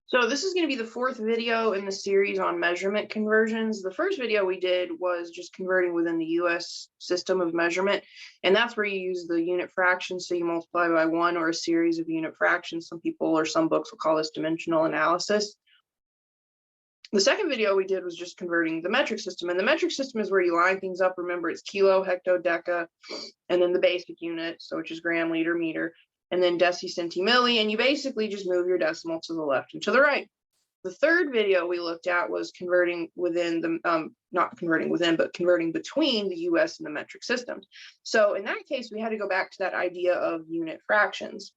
So this is going to be the fourth video in the series on measurement conversions. The first video we did was just converting within the US system of measurement, and that's where you use the unit fraction. So you multiply by one or a series of unit fractions. Some people or some books will call this dimensional analysis. The second video we did was just converting the metric system, and the metric system is where you line things up. Remember, it's kilo, hecto, deca, and then the basic unit, so which is gram, liter, meter, and then deci, centi, milli, and you basically just move your decimal to the left and to the right. The third video we looked at was converting within the, not converting within, but converting between the US and the metric systems. So in that case, we had to go back to that idea of unit fractions.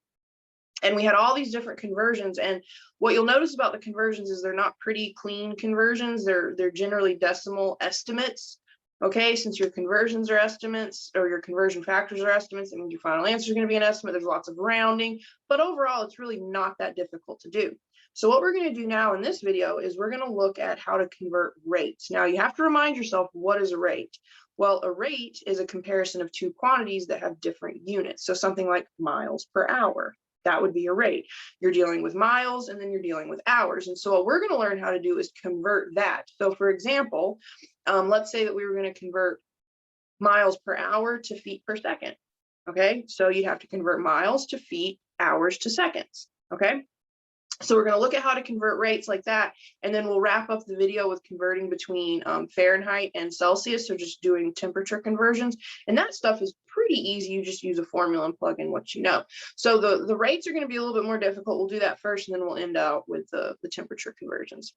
And we had all these different conversions. And what you'll notice about the conversions is they're not pretty clean conversions. They're generally decimal estimates. Okay, since your conversions are estimates or your conversion factors are estimates, that means your final answer is going to be an estimate. There's lots of rounding, but overall, it's really not that difficult to do. So what we're going to do now in this video is we're going to look at how to convert rates. Now you have to remind yourself, what is a rate? Well, a rate is a comparison of two quantities that have different units. So something like miles per hour. That would be a rate. You're dealing with miles and then you're dealing with hours. And so what we're going to learn how to do is convert that. So for example, let's say that we were going to convert miles per hour to feet per second. Okay, so you have to convert miles to feet, hours to seconds. Okay, so we're going to look at how to convert rates like that, and then we'll wrap up the video with converting between Fahrenheit and Celsius, so just doing temperature conversions. And that stuff is pretty easy. You just use a formula and plug in what you know. So the rates are going to be a little bit more difficult. We'll do that first, and then we'll end out with the temperature conversions.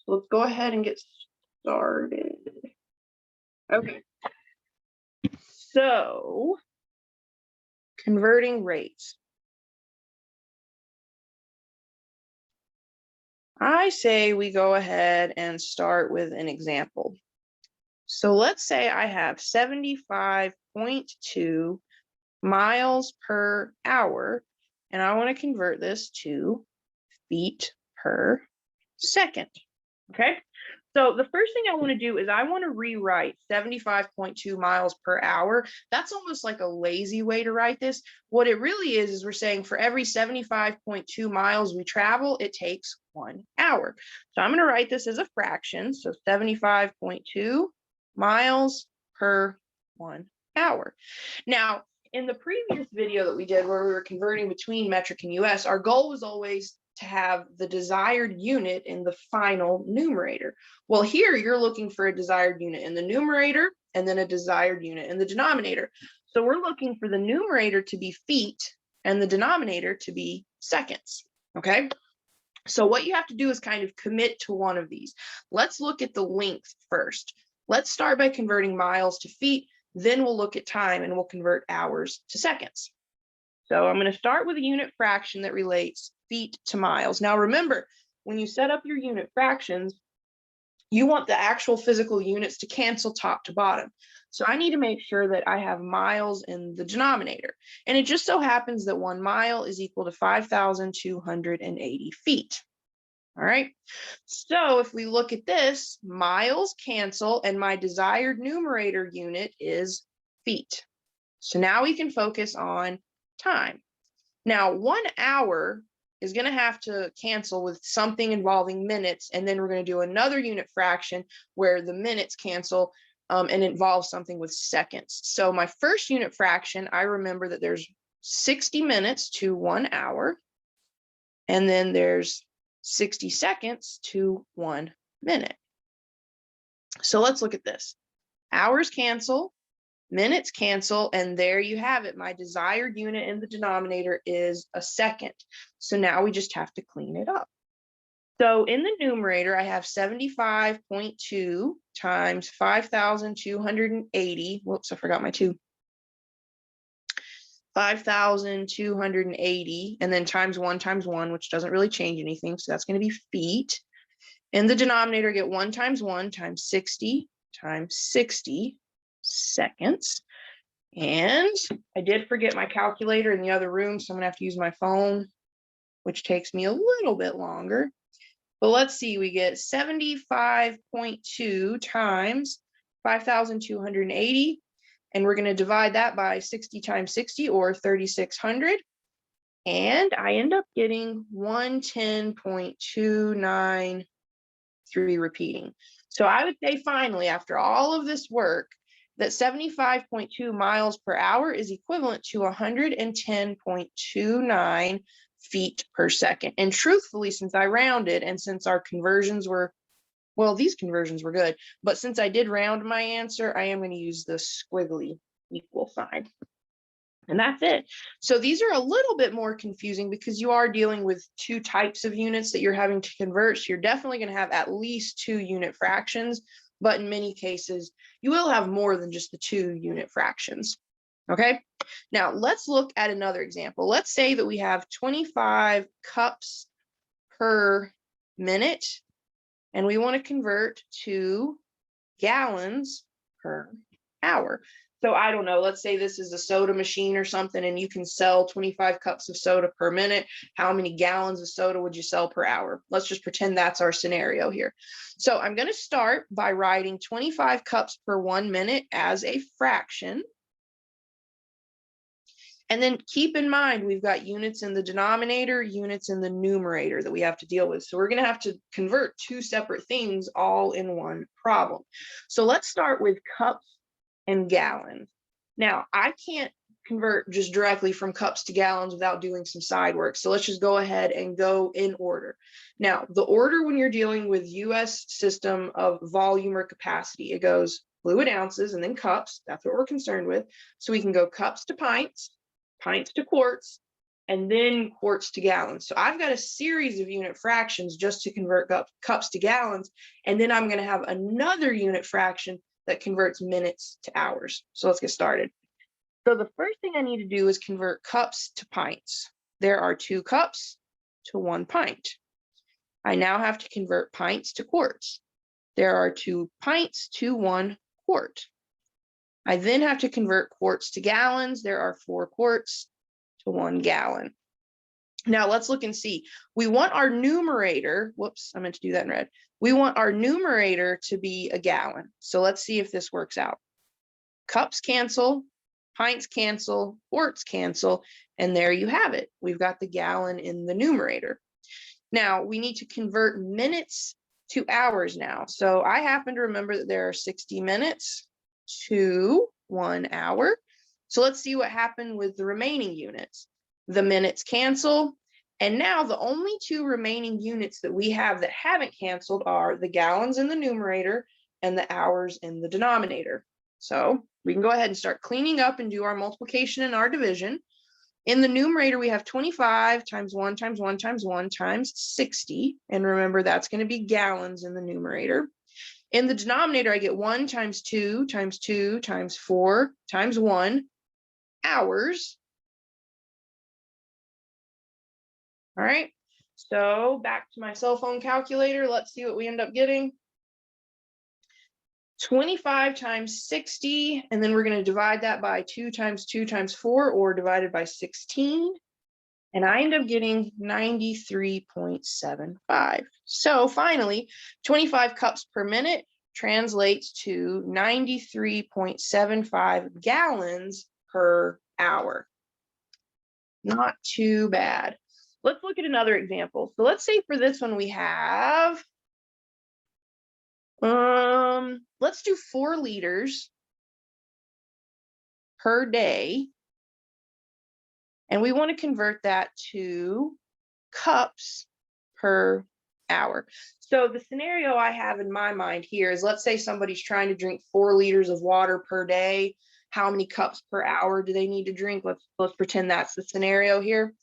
So let's go ahead and get started. Okay. So converting rates. I say we go ahead and start with an example. So let's say I have 75.2 miles per hour, and I want to convert this to feet per second. Okay, so the first thing I want to do is I want to rewrite 75.2 miles per hour. That's almost like a lazy way to write this. What it really is we're saying for every 75.2 miles we travel, it takes 1 hour. So I'm going to write this as a fraction. So 75.2 miles per 1 hour. Now, in the previous video that we did where we were converting between metric and US, our goal was always to have the desired unit in the final numerator. Well, here you're looking for a desired unit in the numerator and then a desired unit in the denominator. So we're looking for the numerator to be feet and the denominator to be seconds. Okay. So what you have to do is kind of commit to one of these. Let's look at the length first. Let's start by converting miles to feet. Then we'll look at time and we'll convert hours to seconds. So I'm going to start with a unit fraction that relates feet to miles. Now remember, when you set up your unit fractions, you want the actual physical units to cancel top to bottom. So I need to make sure that I have miles in the denominator. And it just so happens that 1 mile is equal to 5,280 feet. All right, so if we look at this, miles cancel and my desired numerator unit is feet. So now we can focus on time. Now 1 hour is going to have to cancel with something involving minutes, and then we're going to do another unit fraction where the minutes cancel and involve something with seconds. So my first unit fraction, I remember that there's 60 minutes to 1 hour, and then there's 60 seconds to 1 minute. So let's look at this. Hours cancel, minutes cancel, and there you have it. My desired unit in the denominator is a second. So now we just have to clean it up. So in the numerator, I have 75.2 times 5,280. Whoops, I forgot my 2. 5,280, and then times 1, which doesn't really change anything. So that's going to be feet. In the denominator, I get 1 times 1 times 60 times 60 seconds. And I did forget my calculator in the other room, so I'm going to have to use my phone, which takes me a little bit longer. But let's see, we get 75.2 times 5,280. And we're going to divide that by 60 times 60, or 3,600. And I end up getting 110.293 repeating. So I would say finally, after all of this work, that 75.2 miles per hour is equivalent to 110.29 feet per second. And truthfully, since I rounded and since our conversions were, well, these conversions were good, but since I did round my answer, I am going to use the squiggly equal sign. And that's it. So these are a little bit more confusing because you are dealing with two types of units that you're having to convert. So you're definitely going to have at least 2 unit fractions, but in many cases, you will have more than just the 2 unit fractions. Okay, now let's look at another example. Let's say that we have 25 cups per minute, and we want to convert to gallons per hour. So I don't know, let's say this is a soda machine or something, and you can sell 25 cups of soda per minute. How many gallons of soda would you sell per hour? Let's just pretend that's our scenario here. So I'm going to start by writing 25 cups per 1 minute as a fraction. And then keep in mind, we've got units in the denominator, units in the numerator that we have to deal with. So we're going to have to convert 2 separate things all in one problem. So let's start with cups and gallons. Now, I can't convert just directly from cups to gallons without doing some side work. So let's just go ahead and go in order. Now, the order when you're dealing with US system of volume or capacity, it goes fluid ounces and then cups. That's what we're concerned with. So we can go cups to pints, pints to quarts, and then quarts to gallons. So I've got a series of unit fractions just to convert cups to gallons. And then I'm going to have another unit fraction that converts minutes to hours. So let's get started. So the first thing I need to do is convert cups to pints. There are 2 cups to 1 pint. I now have to convert pints to quarts. There are 2 pints to 1 quart. I then have to convert quarts to gallons. There are 4 quarts to 1 gallon. Now let's look and see. We want our numerator, whoops, I meant to do that in red. We want our numerator to be a gallon. So let's see if this works out. Cups cancel, pints cancel, quarts cancel, and there you have it. We've got the gallon in the numerator. Now we need to convert minutes to hours now. So I happen to remember that there are 60 minutes to 1 hour. So let's see what happened with the remaining units. The minutes cancel. And now the only 2 remaining units that we have that haven't canceled are the gallons in the numerator and the hours in the denominator. So we can go ahead and start cleaning up and do our multiplication and our division. In the numerator, we have 25 times 1 times 1 times 1 times 60. And remember, that's going to be gallons in the numerator. In the denominator, I get 1 times 2 times 2 times 4 times 1 hours. All right, so back to my cell phone calculator. Let's see what we end up getting. 25 times 60, and then we're going to divide that by 2 times 2 times 4, or divided by 16. And I end up getting 93.75. So finally, 25 cups per minute translates to 93.75 gallons per hour. Not too bad. Let's look at another example. So let's say for this one we have, let's do 4 liters per day. And we want to convert that to cups per hour. So the scenario I have in my mind here is, let's say somebody's trying to drink 4 liters of water per day. How many cups per hour do they need to drink? Let's pretend that's the scenario here.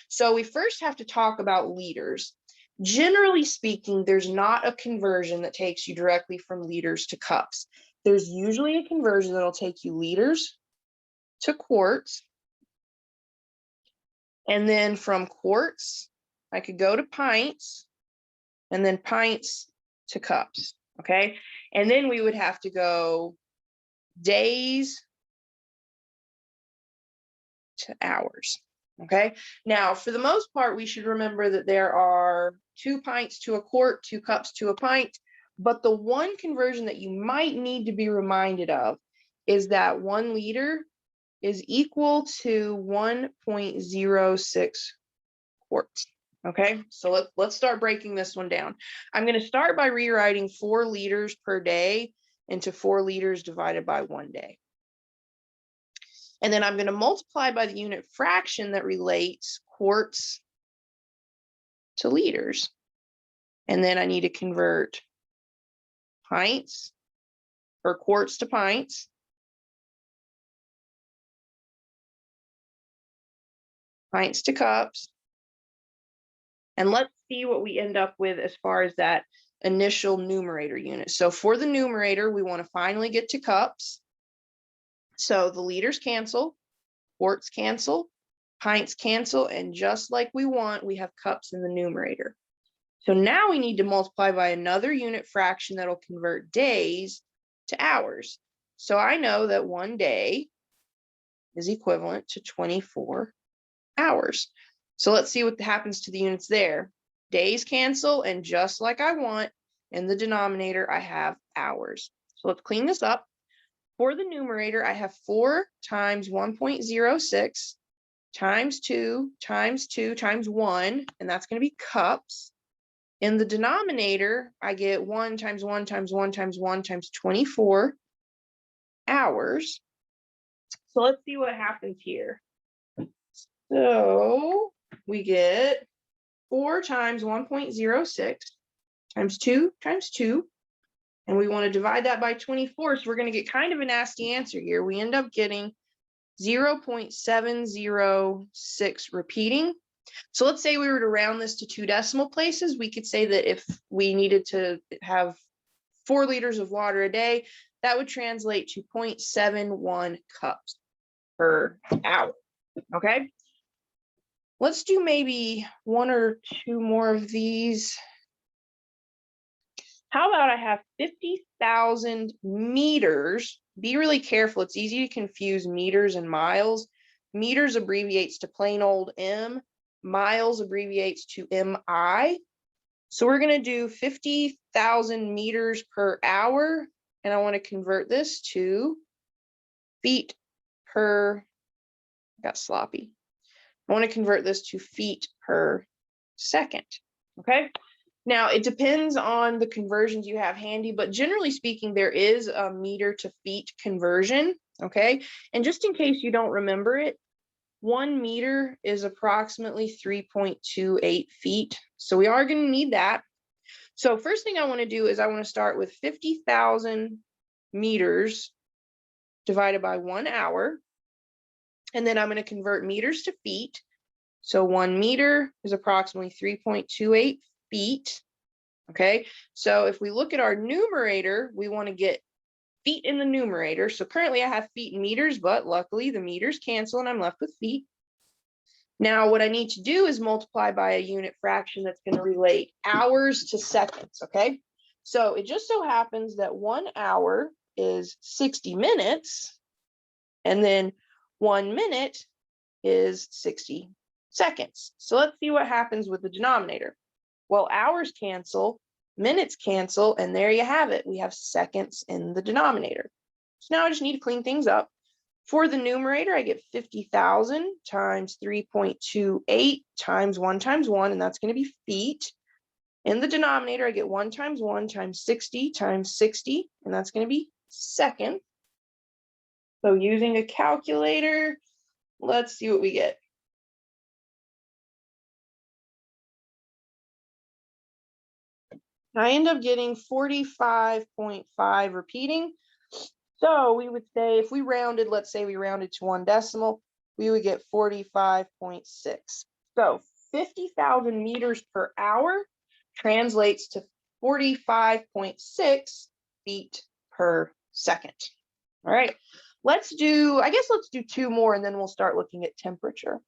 So we first have to talk about liters. Generally speaking, there's not a conversion that takes you directly from liters to cups. There's usually a conversion that'll take you liters to quarts. And then from quarts, I could go to pints, and then pints to cups, okay? And then we would have to go days to hours, okay? Now, for the most part, we should remember that there are 2 pints to a quart, 2 cups to a pint, but the one conversion that you might need to be reminded of is that 1 liter is equal to 1.06 quarts. Okay, so let's start breaking this one down. I'm going to start by rewriting 4 liters per day into 4 liters divided by 1 day. And then I'm going to multiply by the unit fraction that relates quarts to liters. And then I need to convert pints or quarts to pints. Pints to cups. And let's see what we end up with as far as that initial numerator unit. So for the numerator, we want to finally get to cups. So the liters cancel, quarts cancel, pints cancel, and just like we want, we have cups in the numerator. So now we need to multiply by another unit fraction that'll convert days to hours. So I know that 1 day is equivalent to 24 hours. So let's see what happens to the units there. Days cancel, and just like I want, in the denominator, I have hours. So let's clean this up. For the numerator, I have 4 times 1.06 times 2 times 2 times 1, and that's going to be cups. In the denominator, I get 1 times 1 times 1 times 1 times 24 hours. So let's see what happens here. So we get 4 times 1.06 times 2 times 2. And we want to divide that by 24. So we're going to get kind of a nasty answer here. We end up getting 0.706 repeating. So let's say we were to round this to 2 decimal places. We could say that if we needed to have 4 liters of water a day, that would translate to 0.71 cups per hour. Okay. Let's do maybe 1 or 2 more of these. How about I have 50,000 meters? Be really careful. It's easy to confuse meters and miles. Meters abbreviates to plain old M. Miles abbreviates to MI. So we're going to do 50,000 meters per hour. And I want to convert this to feet per, got sloppy. I want to convert this to feet per second. Okay. Now, it depends on the conversions you have handy, but generally speaking, there is a meter to feet conversion, okay? And just in case you don't remember it, 1 meter is approximately 3.28 feet. So we are going to need that. So first thing I want to do is I want to start with 50,000 meters divided by 1 hour. And then I'm going to convert meters to feet. So 1 meter is approximately 3.28 feet. Okay, so if we look at our numerator, we want to get feet in the numerator. So currently I have feet in meters, but luckily the meters cancel and I'm left with feet. Now what I need to do is multiply by a unit fraction that's going to relate hours to seconds. Okay, so it just so happens that 1 hour is 60 minutes, and then 1 minute is 60 seconds. So let's see what happens with the denominator. Well, hours cancel, minutes cancel, and there you have it. We have seconds in the denominator. So now I just need to clean things up. For the numerator, I get 50,000 times 3.28 times 1 times 1, and that's going to be feet. In the denominator, I get 1 times 1 times 60 times 60, and that's going to be second. So using a calculator, let's see what we get. I end up getting 45.5 repeating. So we would say if we rounded, let's say we rounded to 1 decimal, we would get 45.6. So 50,000 meters per hour translates to 45.6 feet per second. All right, let's do 2 more and then we'll start looking at temperature.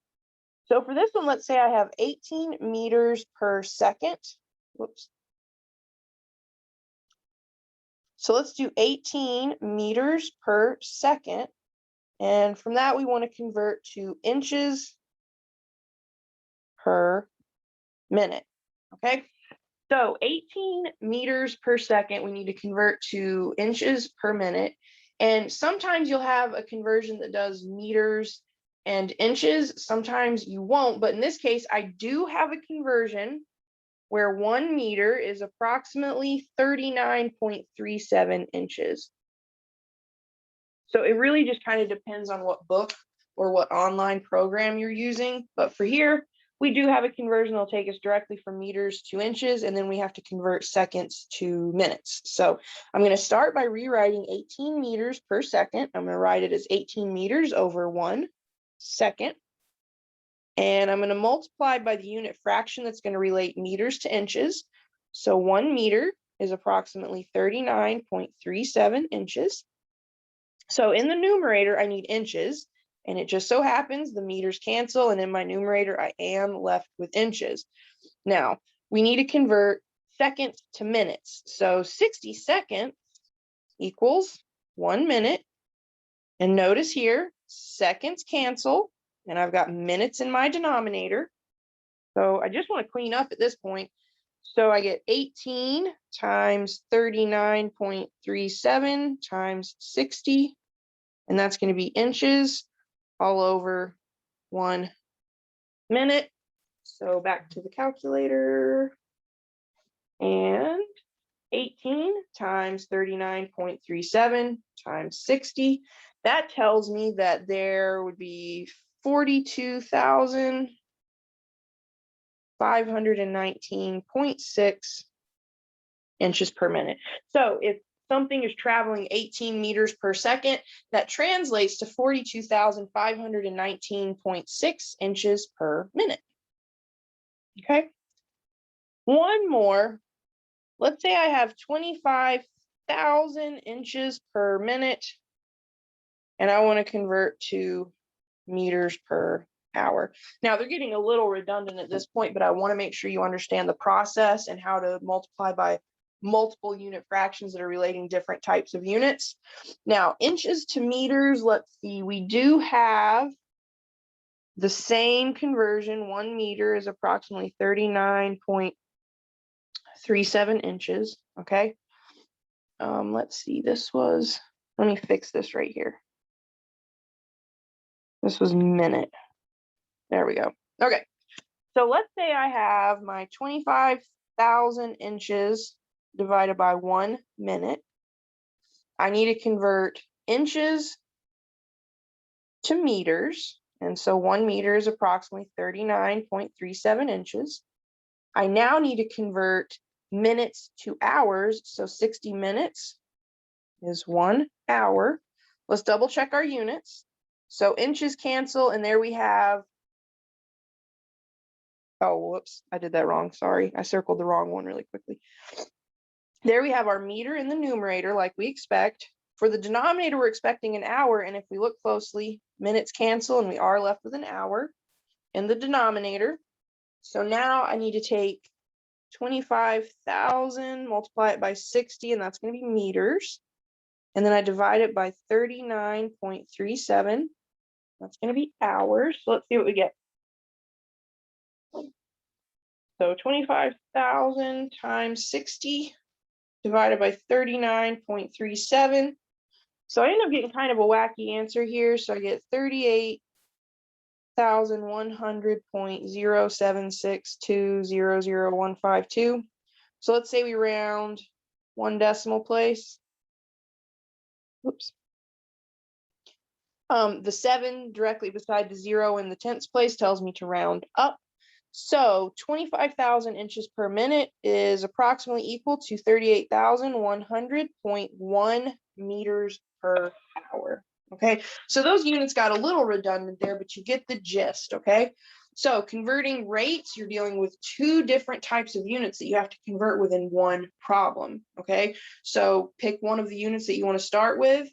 So for this one, let's say I have 18 meters per second. Whoops. So let's do 18 meters per second. And from that, we want to convert to inches per minute. Okay. So 18 meters per second, we need to convert to inches per minute. And sometimes you'll have a conversion that does meters and inches. Sometimes you won't, but in this case, I do have a conversion where 1 meter is approximately 39.37 inches. So it really just kind of depends on what book or what online program you're using. But for here, we do have a conversion that'll take us directly from meters to inches, and then we have to convert seconds to minutes. So I'm going to start by rewriting 18 meters per second. I'm going to write it as 18 meters over 1 second. And I'm going to multiply by the unit fraction that's going to relate meters to inches. So 1 meter is approximately 39.37 inches. So in the numerator, I need inches, and it just so happens the meters cancel, and in my numerator, I am left with inches. Now, we need to convert seconds to minutes. So 60 seconds equals 1 minute. And notice here, seconds cancel, and I've got minutes in my denominator. So I just want to clean up at this point. So I get 18 times 39.37 times 60, and that's going to be inches all over 1 minute. So back to the calculator, and 18 times 39.37 times 60. That tells me that there would be 42,519.6 inches per minute. So if something is traveling 18 meters per second, that translates to 42,519.6 inches per minute. Okay. One more. Let's say I have 25,000 inches per minute, and I want to convert to meters per hour. Now they're getting a little redundant at this point, but I want to make sure you understand the process and how to multiply by multiple unit fractions that are relating different types of units. Now, inches to meters, let's see, we do have the same conversion. 1 meter is approximately 39.37 inches. Okay. Let's see, let me fix this right here. This was minute. There we go. Okay. So let's say I have my 25,000 inches divided by 1 minute. I need to convert inches to meters. And so 1 meter is approximately 39.37 inches. I now need to convert minutes to hours. So 60 minutes is 1 hour. Let's double check our units. So inches cancel, and there we have, oh, whoops, I did that wrong. Sorry, I circled the wrong one really quickly. There we have our meter in the numerator like we expect. For the denominator, we're expecting an hour, and if we look closely, minutes cancel, and we are left with an hour in the denominator. So now I need to take 25,000, multiply it by 60, and that's going to be meters. And then I divide it by 39.37. That's going to be hours. So let's see what we get. So 25,000 times 60 divided by 39.37. So I end up getting kind of a wacky answer here. So I get 38,100.076200152. So let's say we round 1 decimal place. Oops. The 7 directly beside the 0 in the tenths place tells me to round up. So 25,000 inches per minute is approximately equal to 38,100.1 meters per hour. Okay, so those units got a little redundant there, but you get the gist. Okay, so converting rates, you're dealing with 2 different types of units that you have to convert within one problem. Okay, so pick one of the units that you want to start with,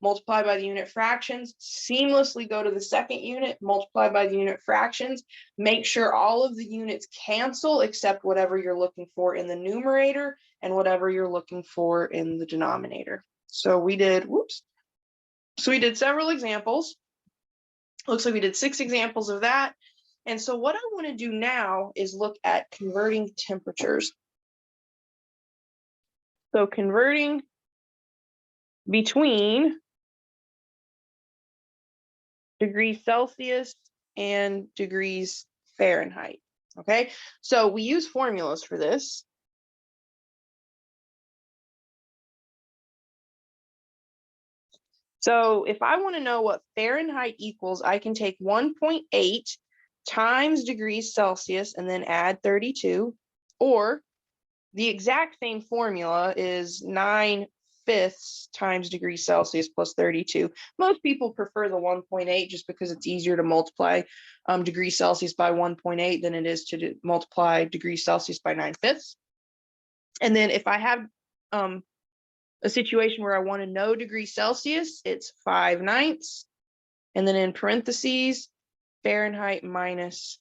multiply by the unit fractions, seamlessly go to the second unit, multiply by the unit fractions, make sure all of the units cancel except whatever you're looking for in the numerator and whatever you're looking for in the denominator. So we did, we did several examples. Looks like we did 6 examples of that. And so what I want to do now is look at converting temperatures. So converting between degrees Celsius and degrees Fahrenheit. Okay, so we use formulas for this. So if I want to know what Fahrenheit equals, I can take 1.8 times degrees Celsius and then add 32, or the exact same formula is 9/5 times degrees Celsius plus 32. Most people prefer the 1.8 just because it's easier to multiply degrees Celsius by 1.8 than it is to multiply degrees Celsius by 9/5. And then if I have a situation where I want to know degrees Celsius, it's 5/9, and then in parentheses, Fahrenheit minus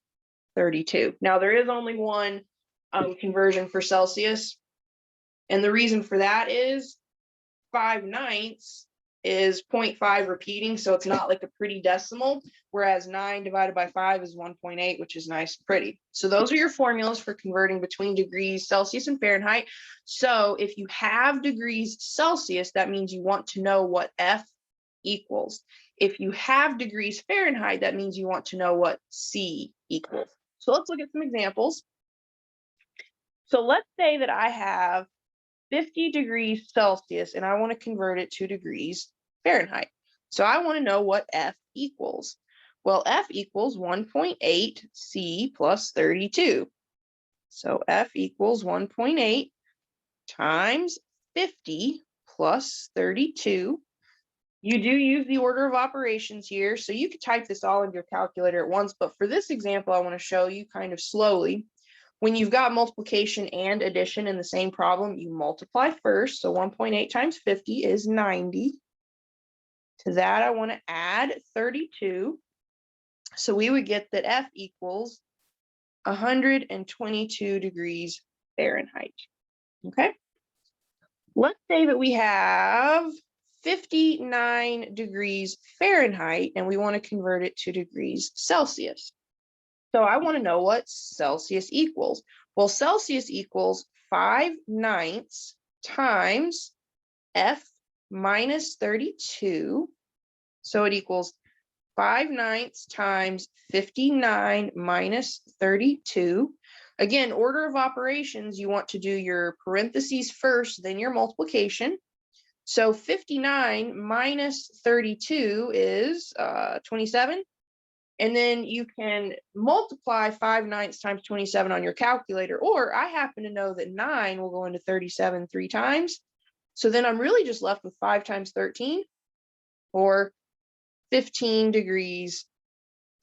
32. Now there is only one conversion for Celsius, and the reason for that is 5/9 is 0.5 repeating, so it's not like a pretty decimal, whereas 9 divided by 5 is 1.8, which is nice and pretty. So those are your formulas for converting between degrees Celsius and Fahrenheit. So if you have degrees Celsius, that means you want to know what F equals. If you have degrees Fahrenheit, that means you want to know what C equals. So let's look at some examples. So let's say that I have 50 degrees Celsius and I want to convert it to degrees Fahrenheit. So I want to know what F equals. Well, F equals 1.8 C plus 32. So F equals 1.8 times 50 plus 32. You do use the order of operations here, so you could type this all in your calculator at once, but for this example, I want to show you kind of slowly. When you've got multiplication and addition in the same problem, you multiply first. So 1.8 times 50 is 90. To that, I want to add 32. So we would get that F equals 122 degrees Fahrenheit. Okay. Let's say that we have 59 degrees Fahrenheit and we want to convert it to degrees Celsius. So I want to know what Celsius equals. Well, Celsius equals 5/9 times F minus 32. So it equals 5/9 times 59 minus 32. Again, order of operations, you want to do your parentheses first, then your multiplication. So 59 minus 32 is 27. And then you can multiply 5/9 times 27 on your calculator, or I happen to know that 9 will go into 37 3 times. So then I'm really just left with 5 times 13, or 15 degrees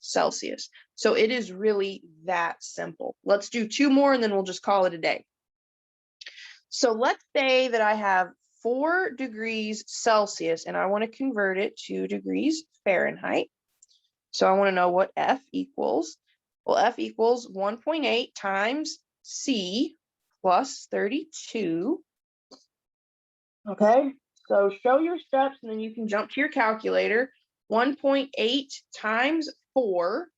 Celsius. So it is really that simple. Let's do 2 more and then we'll just call it a day. So let's say that I have 4 degrees Celsius and I want to convert it to degrees Fahrenheit. So I want to know what F equals. Well, F equals 1.8 times C plus 32. Okay, so show your steps and then you can jump to your calculator. 1.8 times 4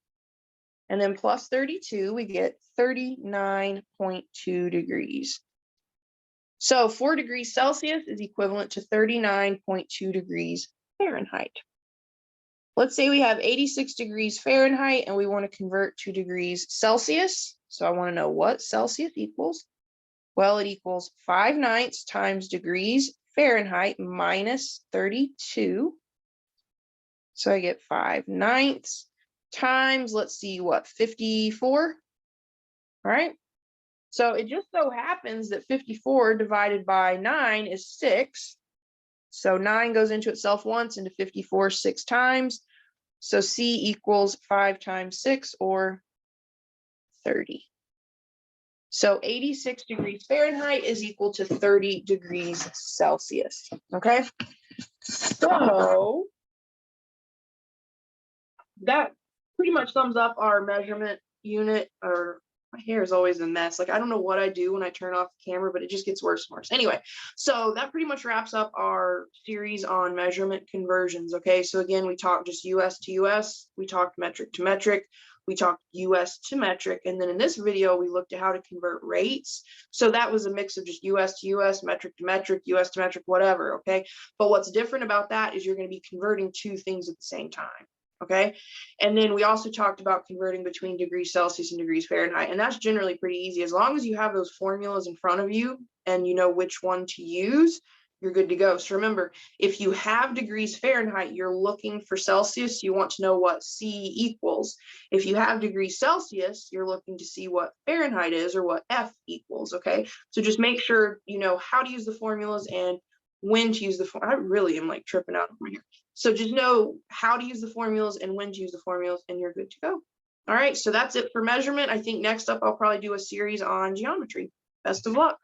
and then plus 32, we get 39.2 degrees. So 4 degrees Celsius is equivalent to 39.2 degrees Fahrenheit. Let's say we have 86 degrees Fahrenheit and we want to convert to degrees Celsius. So I want to know what Celsius equals. Well, it equals 5/9 times degrees Fahrenheit minus 32. So I get 5/9 times, let's see what, 54. All right. So it just so happens that 54 divided by 9 is 6. So 9 goes into itself once, into 54 6 times. So C equals 5 times 6, or 30. So 86 degrees Fahrenheit is equal to 30 degrees Celsius. Okay. So that pretty much sums up our measurement unit. Or my hair is always a mess. Like, I don't know what I do when I turn off the camera, but it just gets worse and worse. Anyway, so that pretty much wraps up our series on measurement conversions. Okay, so again, we talked just US to US, we talked metric to metric, we talked US to metric, and then in this video, we looked at how to convert rates. So that was a mix of just US to US, metric to metric, US to metric, whatever, okay? But what's different about that is you're going to be converting 2 things at the same time. Okay. And then we also talked about converting between degrees Celsius and degrees Fahrenheit. And that's generally pretty easy. As long as you have those formulas in front of you and you know which one to use, you're good to go. So remember, if you have degrees Fahrenheit, you're looking for Celsius, you want to know what C equals. If you have degrees Celsius, you're looking to see what Fahrenheit is or what F equals. Okay. So just make sure you know how to use the formulas and when to use the I really am like tripping out over here. So just know how to use the formulas and when to use the formulas, and you're good to go. All right, so that's it for measurement. I think next up I'll probably do a series on geometry. Best of luck.